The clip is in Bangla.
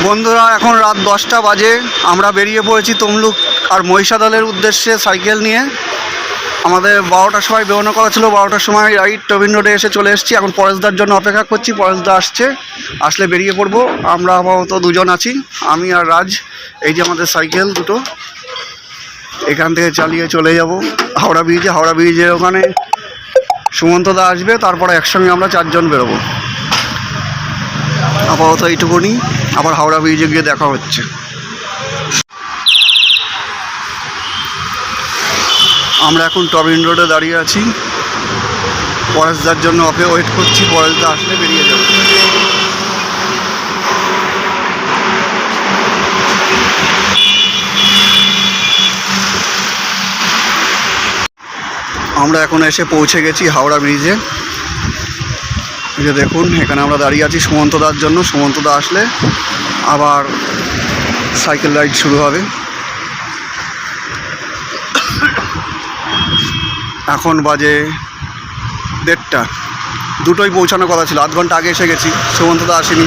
বন্ধুরা, এখন রাত 10টা বাজে। আমরা বেরিয়ে পড়েছি তমলুক আর মহিষাদলের উদ্দেশ্যে সাইকেল নিয়ে। আমাদের 12টার সময় বেরোনো করা ছিল। 12টার সময় রাইট টবিন রোডে এসে চলে এসেছি। এখন পরেশদার জন্য অপেক্ষা করছি। পরেশদা আসলে বেরিয়ে পড়বো। আমরা আপাতত দুজন আছি, আমি আর রাজ। এই যে আমাদের সাইকেল দুটো, এখান থেকে চালিয়ে চলে যাব হাওড়া ব্রিজে। হাওড়া ব্রিজের ওখানে সুমন্তদা আসবে, তারপরে একসঙ্গে আমরা 4 জন বেরোবো। আপাতত এইটুকুনি, আবার হাওড়া ব্রিজে গিয়ে দেখা হচ্ছে। আমরা এখন টবিন রোডে দাঁড়িয়ে আছি, পরেশদার জন্য ওয়েট করছি। পরেশদা আসলে বেরিয়ে যাবে। আমরা এখন এসে পৌঁছে গেছি হাওড়া ব্রিজে। এই যে দেখুন, এখানে আমরা দাঁড়িয়ে আছি সুমন্তদার জন্য। সুমন্তদা আসলে আবার সাইকেল রাইড শুরু হবে। এখন বাজে 1:30। দুটোই পৌঁছানোর কথা ছিল, আধ ঘন্টা আগে এসে গেছি। সুমন্তদা আসেনি।